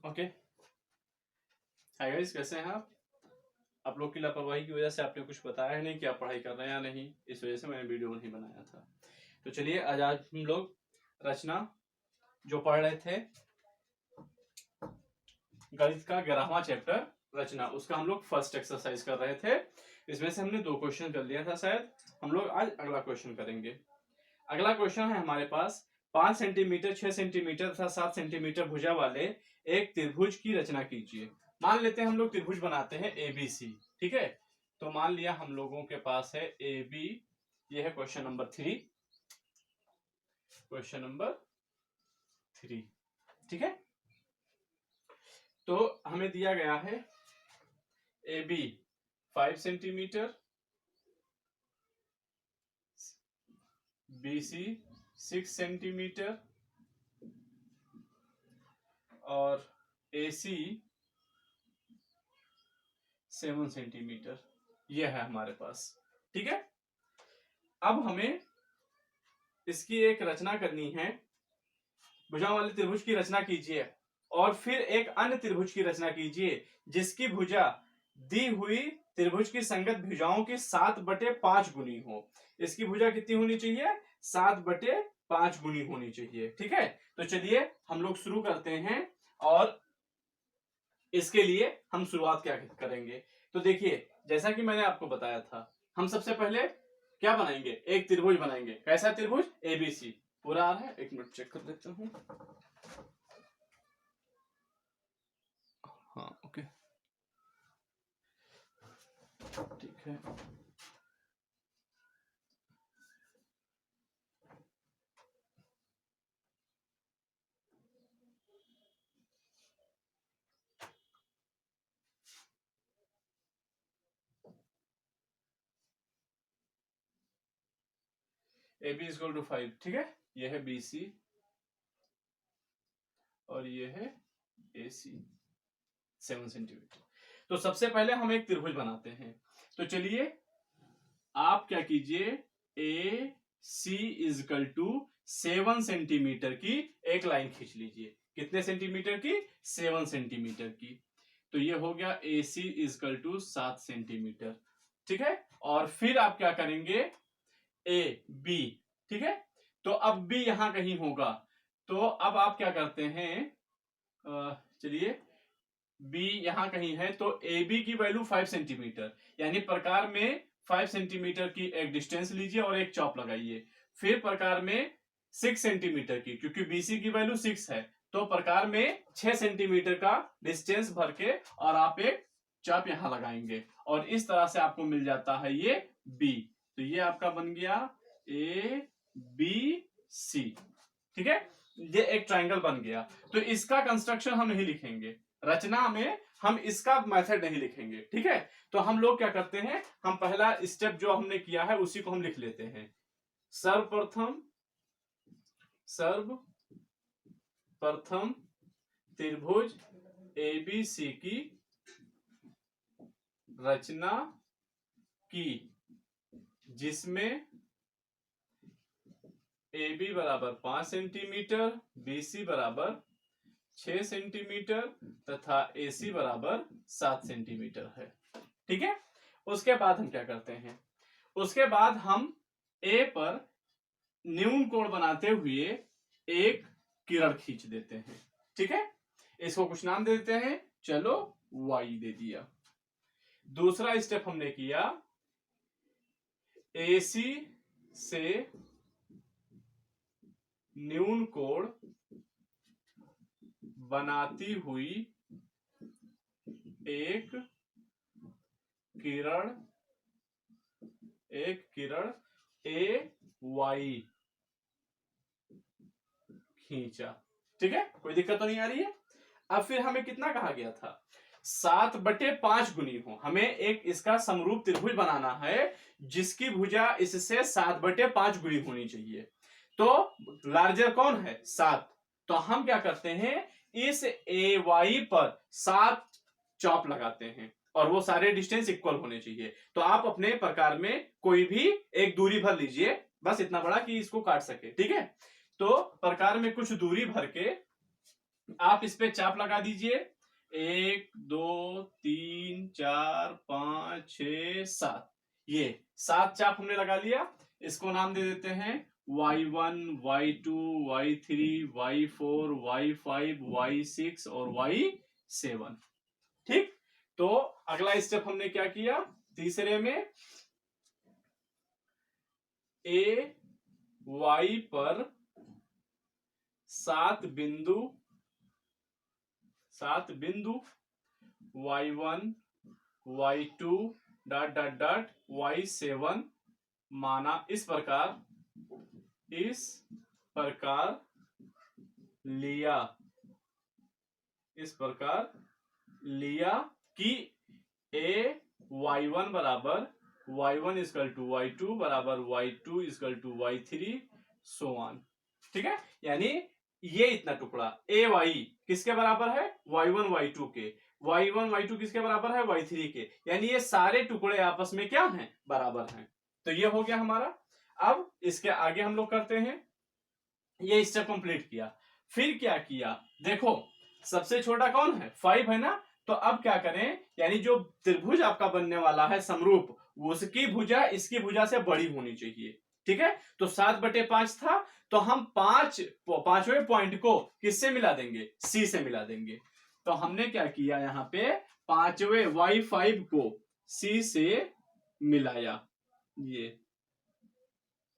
Okay, hi guys, कैसे हैं आप लोग की लापरवाही की वजह से आपने कुछ बताया है नहीं कि आप पढ़ाई कर रहे हैं या नहीं, इस वजह से मैंने वीडियो नहीं बनाया था। तो चलिए आज हम लोग रचना जो पढ़ रहे थे, गणित का 11वां चैप्टर रचना, उसका हम लोग फर्स्ट एक्सरसाइज कर रहे थे। इसमें से हमने 2 क्वेश्चन कर लिया था शायद। हम लोग आज अगला क्वेश्चन करेंगे। अगला क्वेश्चन है हमारे पास 5 सेंटीमीटर, 6 सेंटीमीटर तथा 7 सेंटीमीटर भुजा वाले एक त्रिभुज की रचना कीजिए। मान लेते हैं हम लोग त्रिभुज बनाते हैं ABC, ठीक है। तो मान लिया हम लोगों के पास है AB, ये है क्वेश्चन नंबर 3, क्वेश्चन नंबर 3, ठीक है। तो हमें दिया गया है AB 5 सेंटीमीटर, BC 6 सेंटीमीटर और AC 7 सेंटीमीटर, ये है हमारे पास, ठीक है। अब हमें इसकी एक रचना करनी है। भुजा वाले त्रिभुज की रचना कीजिए और फिर एक अन्य त्रिभुज की रचना कीजिए जिसकी भुजा दी हुई त्रिभुज की संगत भुजाओं की 7/5 गुनी हो। इसकी भुजा कितनी होनी चाहिए? 7/5 गुनी होनी चाहिए, ठीक है। तो चलिए हम लोग शुरू करते हैं और इसके लिए हम शुरुआत क्या करेंगे। तो देखिए, जैसा कि मैंने आपको बताया था, हम सबसे पहले क्या बनाएंगे? एक त्रिभुज बनाएंगे। कैसा त्रिभुज? ABC। पूरा आ रहा है? एक मिनट चेक कर लेता हूं। हाँ, ओके, ठीक है। AB = 5, ठीक है। ये है BC और ये है AC 7 सेंटीमीटर। तो सबसे पहले हम एक त्रिभुज बनाते हैं। तो चलिए आप क्या कीजिए, AC = 7 सेंटीमीटर की एक लाइन खींच लीजिए। कितने सेंटीमीटर की? 7 सेंटीमीटर की। तो ये हो गया AC = 7 सेंटीमीटर, ठीक है। और फिर आप क्या करेंगे? AB, ठीक है। तो अब B यहां कहीं होगा। तो अब आप क्या करते हैं, चलिए B यहां कहीं है तो AB की वैल्यू 5 सेंटीमीटर, यानी प्रकार में 5 सेंटीमीटर की एक डिस्टेंस लीजिए और एक चॉप लगाइए। फिर प्रकार में 6 सेंटीमीटर की, क्योंकि BC की वैल्यू 6 है, तो प्रकार में 6 सेंटीमीटर का डिस्टेंस भर के और आप एक चाप यहां लगाएंगे और इस तरह से आपको मिल जाता है ये B। तो ये आपका बन गया ABC, ठीक है। ये एक ट्रायंगल बन गया। तो इसका कंस्ट्रक्शन हम नहीं लिखेंगे, रचना में हम इसका मेथड नहीं लिखेंगे, ठीक है। तो हम लोग क्या करते हैं, हम पहला स्टेप जो हमने किया है उसी को हम लिख लेते हैं। सर्वप्रथम त्रिभुज ABC की रचना की, जिसमें AB = 5 सेंटीमीटर, BC = 6 सेंटीमीटर तथा AC = 7 सेंटीमीटर है, ठीक है। उसके बाद हम क्या करते हैं, उसके बाद हम A पर न्यून कोण बनाते हुए एक किरण खींच देते हैं, ठीक है। इसको कुछ नाम दे देते हैं, चलो Y दे दिया। दूसरा स्टेप हमने किया, AC से न्यून कोण बनाती हुई एक किरण AY खींचा, ठीक है। कोई दिक्कत तो नहीं आ रही है। अब फिर हमें कितना कहा गया था? 7/5 गुनी हो। हमें एक इसका समरूप त्रिभुज बनाना है जिसकी भुजा इससे 7/5 गुनी होनी चाहिए। तो लार्जर कौन है? 7। तो हम क्या करते हैं, इस AY पर 7 चॉप लगाते हैं और वो सारे डिस्टेंस इक्वल होने चाहिए। तो आप अपने प्रकार में कोई भी एक दूरी भर लीजिए, बस इतना बड़ा कि इसको काट सके, ठीक है। तो प्रकार में कुछ दूरी भर के आप इस पे चाप लगा दीजिए, 1 2 3 4 5 6 7, ये 7 चाप हमने लगा लिया। इसको नाम दे देते हैं y1 y2 y3 y4 y5 y6 और y7। ठीक, तो अगला स्टेप हमने क्या किया, तीसरे में ए वाई पर 7 बिंदु y1 y2 dot dot dot y7 माना इस प्रकार लिया कि a y1 बराबर y1 इक्वल टू y2 बराबर y2 equal to y3 so on. ठीक है, यानी ये इतना टुकड़ा ए वाई किसके बराबर है, y1 y2 के, y1 y2 किसके बराबर है, y3 के, यानी ये सारे टुकड़े आपस में क्या हैं, बराबर हैं। तो ये हो गया हमारा। अब इसके आगे हम लोग करते हैं, ये स्टेप कंप्लीट किया, फिर क्या किया, देखो सबसे छोटा कौन है, 5 है ना, तो अब क्या करें, यानी जो त्रिभुज आपका बनने वाला है समरूप, उसकी भुजा इसकी भुजा से बड़ी होनी चाहिए। ठीक है, तो 7/5 था, तो हम पांचवें पॉइंट को किससे मिला देंगे, सी से मिला देंगे। तो हमने क्या किया, यहाँ पे पांचवें y5 को सी से मिलाया, ये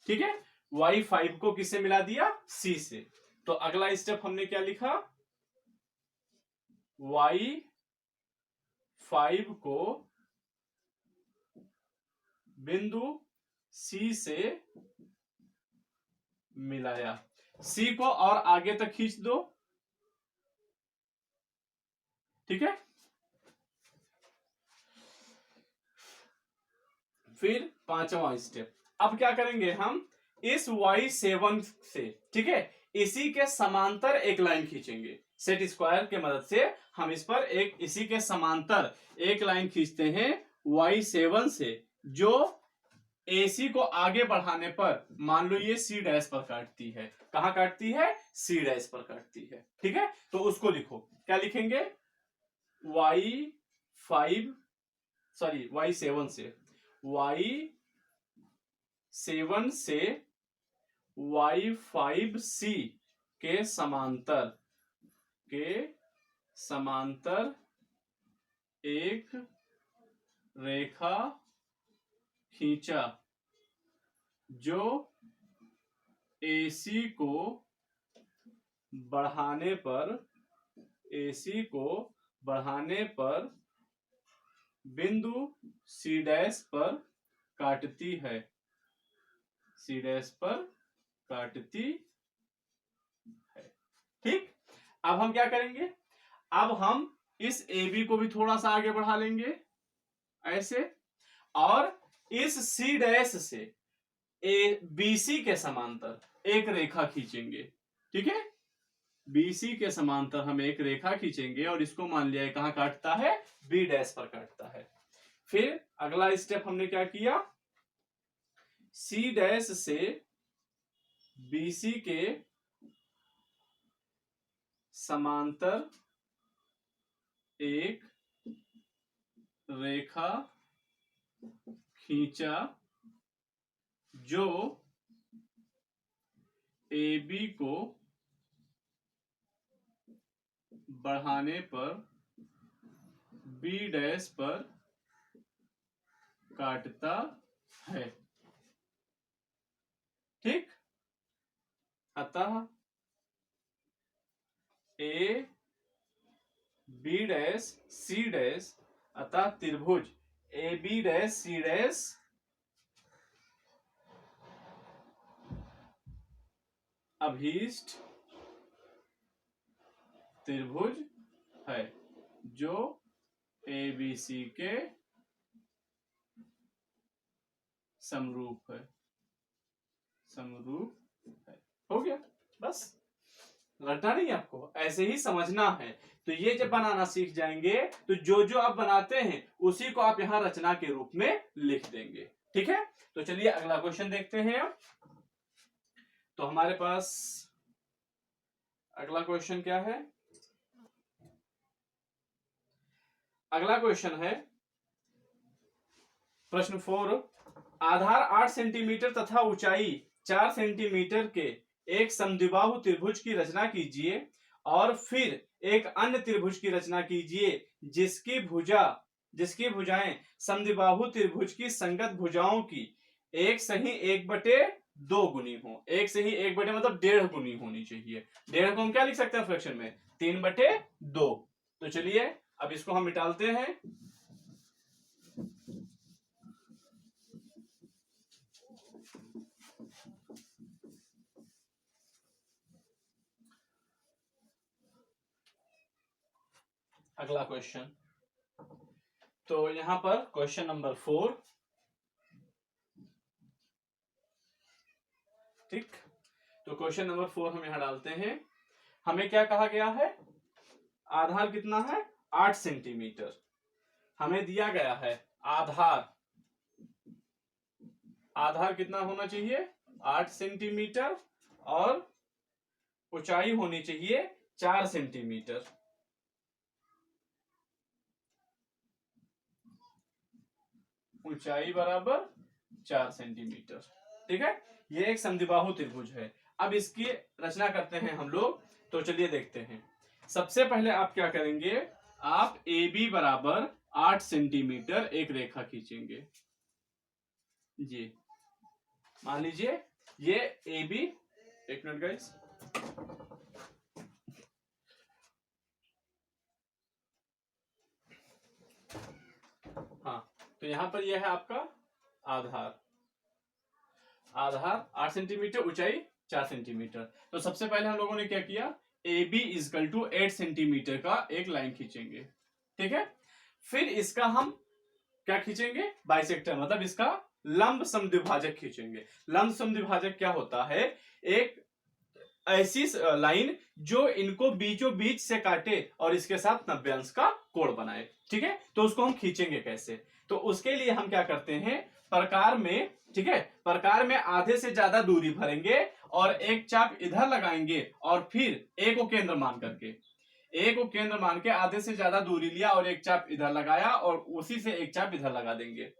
ठीक है, y5 को किससे मिला दिया, सी से। तो अगला स्टेप हमने क्या लिखा, y5 को बिंदु सी से मिलाया, सी को और आगे तक खींच दो। ठीक है, फिर पांचवा स्टेप, अब क्या करेंगे हम, इस y7 से, ठीक है, इसी के समांतर एक लाइन खींचेंगे, सेट स्क्वायर के मदद से हम इस पर इसी के समांतर एक लाइन खींचते हैं y7 से, जो AC को आगे बढ़ाने पर मान लो ये C डैश पर काटती है, कहां काटती है, C डैश पर काटती है। ठीक है, तो उसको लिखो, क्या लिखेंगे, y7 से y5C के समांतर एक रेखा खींचा, जो AC को बढ़ाने पर बिंदु C डैश पर काटती है, ठीक। अब हम क्या करेंगे, अब हम इस AB को भी थोड़ा सा आगे बढ़ा लेंगे ऐसे, और इस C डैश से BC के समांतर एक रेखा खींचेंगे। ठीक है, BC के समांतर हम एक रेखा खींचेंगे और इसको मान लिया है कहां काटता है, B डैश पर काटता है। फिर अगला स्टेप हमने क्या किया, C डैश से BC के समांतर एक रेखा खींचा, जो AB को बढ़ाने पर B डैश पर काटता है। ठीक, अतः A B dash C dash, अतः त्रिभुज AB डैश C डैश अभीष्ट त्रिभुज है, जो ABC के समरूप है। हो गया, बस रटना नहीं, आपको ऐसे ही समझना है। तो ये जब बनाना सीख जाएंगे तो जो जो आप बनाते हैं उसी को आप यहां रचना के रूप में लिख देंगे। ठीक है, तो चलिए अगला क्वेश्चन देखते हैं। अब तो हमारे पास अगला क्वेश्चन क्या है, अगला क्वेश्चन है प्रश्न 4। आधार 8 सेंटीमीटर तथा ऊंचाई 4 सेंटीमीटर के एक समद्विबाहु त्रिभुज की रचना कीजिए और फिर एक अन्य त्रिभुज की रचना कीजिए जिसकी भुजाएं समद्विबाहु त्रिभुज की संगत भुजाओं की एक सही 1/2 गुनी हो। एक सही 1/, मतलब 1.5 गुनी होनी चाहिए। 1.5 को हम क्या लिख सकते हैं फ्रैक्शन में? 3/2। तो चलिए अब इसको हम निकालते हैं। अगला क्वेश्चन, तो यहां पर क्वेश्चन नंबर 4, ठीक। तो क्वेश्चन नंबर 4 हम यहां डालते हैं। हमें क्या कहा गया है? आधार कितना है? 8 सेंटीमीटर। हमें दिया गया है आधार कितना होना चाहिए? 8 सेंटीमीटर और ऊंचाई होनी चाहिए 4 सेंटीमीटर। ऊंचाई बराबर 4 सेंटीमीटर, ठीक है। ये एक समद्विबाहु त्रिभुज है। अब इसकी रचना करते हैं हम लोग। तो चलिए देखते हैं। सबसे पहले आप क्या करेंगे? आप ए बी बराबर 8 सेंटीमीटर एक रेखा खींचेंगे। जी, मान लीजिए ये ए बी, एक मिनट गाइस, हाँ। तो यहां पर यह है आपका आधार 8 सेंटीमीटर, ऊंचाई 4 सेंटीमीटर। तो सबसे पहले हम लोगों ने क्या किया? A B is equal to 8 centimetre का एक लाइन खींचेंगे, ठीक है। फिर इसका हम क्या खींचेंगे? बाइसेक्टर, मतलब इसका लंब समद्विभाजक खींचेंगे। लंब समद्विभाजक क्या होता है? एक ऐसी लाइन जो इनको बीचों बीच से काटे और इसके साथ 90 अंश का कोण बनाए, ठीक है। तो उसको हम खींचेंगे कैसे? तो उसके लिए हम क्या करते हैं? प्रकार में, ठीक है, प्रकार में आधे से ज्यादा दूरी भरेंगे और एक चाप इधर लगाएंगे और फिर ए को केंद्र मान करके, ए को केंद्र मान के आधे से ज्यादा दूरी लिया और एक चाप इधर लगाया और उसी से एक चाप इधर लगा देंगे।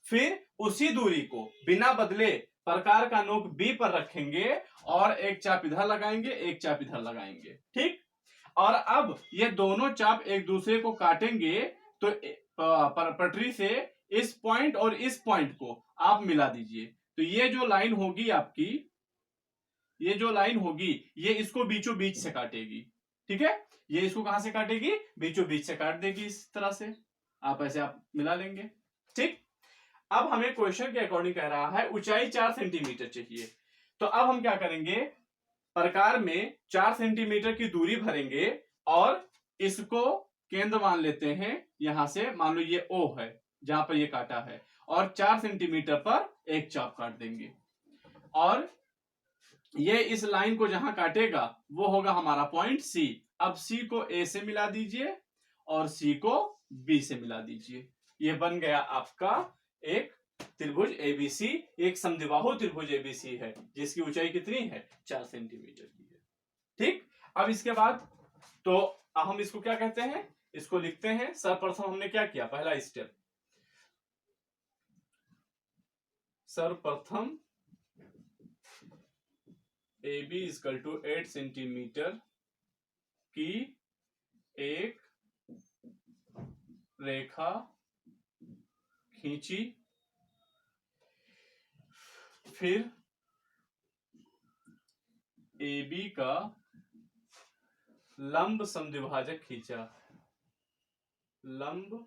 फिर उसी दूरी को बिना बदले प्रकार का नोक बी पर रखेंगे और एक चाप इधर लगाएंगे, एक चाप इधर लगाएंगे, ठीक। और अब ये दोनों चाप एक दूसरे को काटेंगे तो पटरी से इस पॉइंट और इस पॉइंट को आप मिला दीजिए। तो ये जो लाइन होगी आपकी, ये जो लाइन होगी, ये इसको बीचों बीच से काटेगी, ठीक है। ये इसको कहां से काटेगी? बीचों बीच से काट देगी। इस तरह से आप ऐसे आप मिला लेंगे, ठीक। अब हमें क्वेश्चन के अकॉर्डिंग कह रहा है ऊंचाई 4 सेंटीमीटर चाहिए। तो अब हम क्या करेंगे? प्रकार में 4 सेंटीमीटर की दूरी भरेंगे और इसको केंद्र मान लेते हैं। यहां से मान लो ये ओ है जहां पर ये काटा है, और 4 सेंटीमीटर पर एक चाप काट देंगे और ये इस लाइन को जहां काटेगा वो होगा हमारा पॉइंट सी। अब सी को ए से मिला दीजिए और सी को बी से मिला दीजिए। ये बन गया आपका एक त्रिभुज एबीसी। एक समद्विबाहु त्रिभुज एबीसी है जिसकी ऊंचाई कितनी है? 4 सेंटीमीटर की है, ठीक। अब इसके बाद तो हम इसको क्या कहते हैं? इसको लिखते हैं। सर्वप्रथम हमने क्या किया? पहला स्टेप, सर्वप्रथम A B is equal to 8 centimetre की एक रेखा खींची। फिर ए बी का लंब समद्विभाजक खींचा। लंब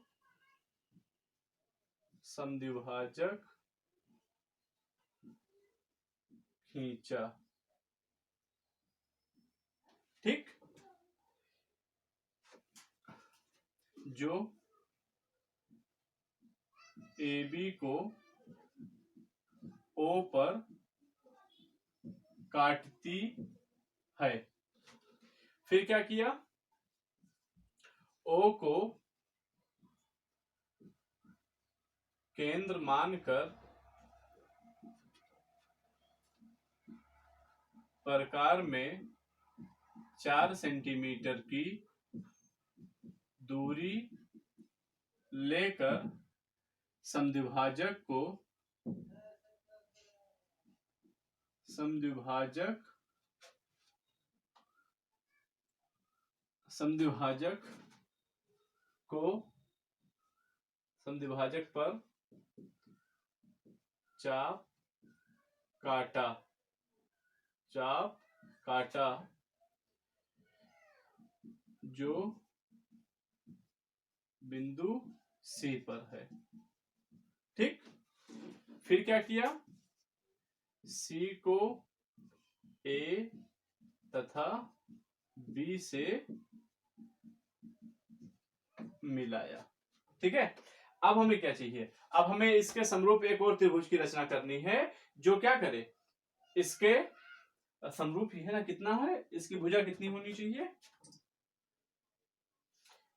समद्विभाजक खींचा, ठीक। जो ए बी को ओ पर काटती है। फिर क्या किया? ओ को केंद्र मानकर प्रकार में 4 सेंटीमीटर की दूरी लेकर समद्विभाजक पर चाप काटा जो बिंदु सी पर है। ठीक, फिर क्या किया, सी को ए तथा बी से मिलाया। ठीक है, अब हमें क्या चाहिए, अब हमें इसके समरूप एक और त्रिभुज की रचना करनी है जो क्या करे, इसके समरूप ही है ना, कितना है, इसकी भुजा कितनी होनी चाहिए,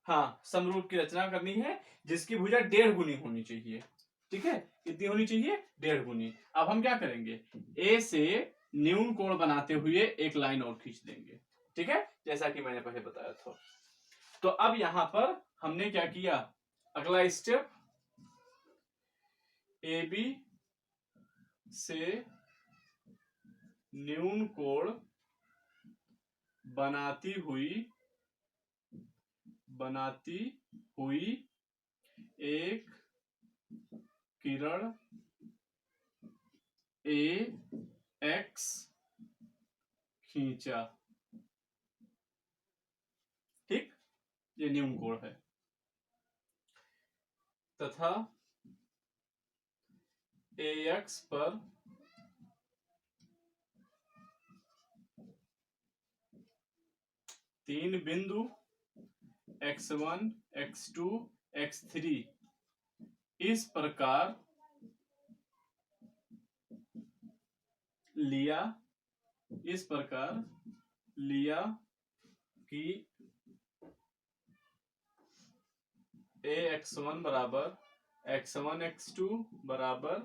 हाँ समरूप की रचना करनी है जिसकी भुजा 1.5 गुनी होनी चाहिए। ठीक है, कितनी होनी चाहिए, 1.5 गुनी। अब हम क्या करेंगे, ए से न्यून कोण बनाते हुए एक लाइन और खींच देंगे। ठीक है, जैसा कि मैंने पहले बताया था। तो अब यहां पर हमने क्या किया, अगला स्टेप, ए बी से न्यून कोण बनाती हुई एक किरण ए एक्स खींचा। ठीक, ये न्यून कोण है, तथा ए एक्स पर तीन बिंदु x1, x2, x3 इस प्रकार लिया कि ax1 बराबर x1 x2 बराबर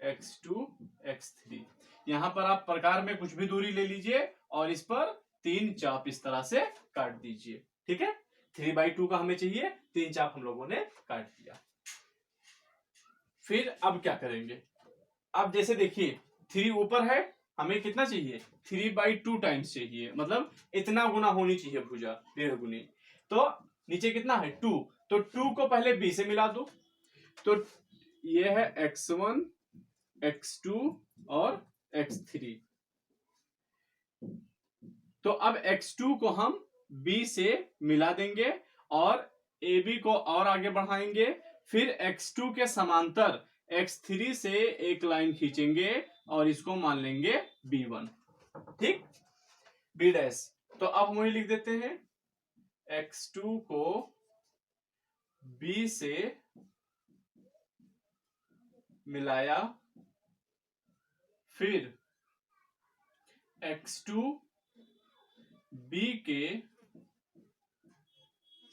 x2 x3। यहां पर आप प्रकार में कुछ भी दूरी ले लीजिए और इस पर 3 चाप इस तरह से काट दीजिए। ठीक है, 3/2 का हमें चाहिए, 3 चाप हम लोगों ने काट दिया। फिर अब क्या करेंगे, अब जैसे देखिए 3 ऊपर है, हमें कितना चाहिए, 3/2 टाइम्स चाहिए, मतलब इतना गुना होनी चाहिए भुजा, 1.5 गुनी। तो नीचे कितना है 2, तो 2 को पहले b से मिला दो, तो ये है x1 x2 और x3। तो अब x2 को हम b से मिला देंगे और ab को और आगे बढ़ाएंगे, फिर x2 के समांतर x3 से एक लाइन खींचेंगे और इसको मान लेंगे b1। ठीक, b डैश। तो अब हम वही लिख देते हैं, x2 को b से मिलाया, फिर x2 b के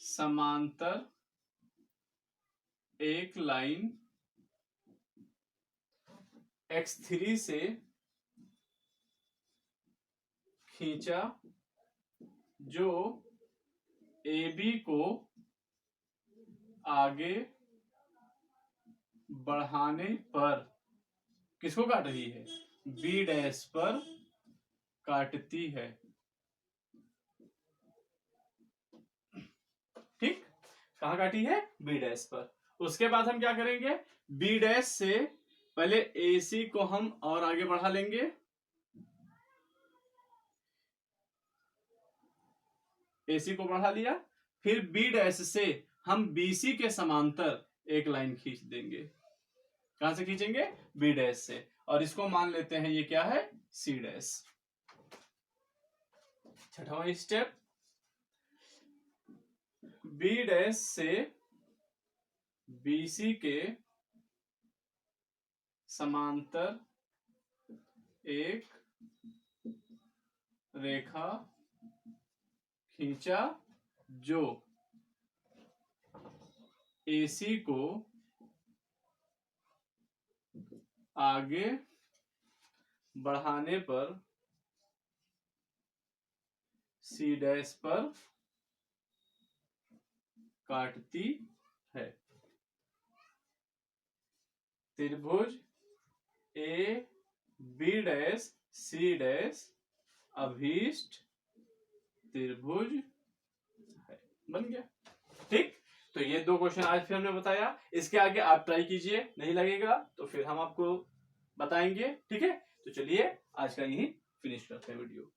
समांतर एक लाइन x3 से खींचा जो AB को आगे बढ़ाने पर किसको काट रही है, B डैश पर काटती है। ठीक, कहां काटी है, B डैश पर। उसके बाद हम क्या करेंगे, B डैश से पहले AC को हम और आगे बढ़ा लेंगे, AC को बढ़ा लिया, फिर B डैश से हम BC के समांतर एक लाइन खींच देंगे। कहां से खींचेंगे, B डैश से, और इसको मान लेते हैं ये क्या है, C डैश। छठवां स्टेप, B डैश से BC के समांतर एक रेखा खींचा जो AC को आगे बढ़ाने पर C डैश पर काटती है। त्रिभुज A B dash C dash अभीष्ट त्रिभुज है। बन गया। ठीक, तो ये 2 क्वेश्चन आज फिर हमने बताया। इसके आगे आप ट्राई कीजिए, नहीं लगेगा तो फिर हम आपको बताएंगे। ठीक है, तो चलिए आज का यही फिनिश करते हैं वीडियो।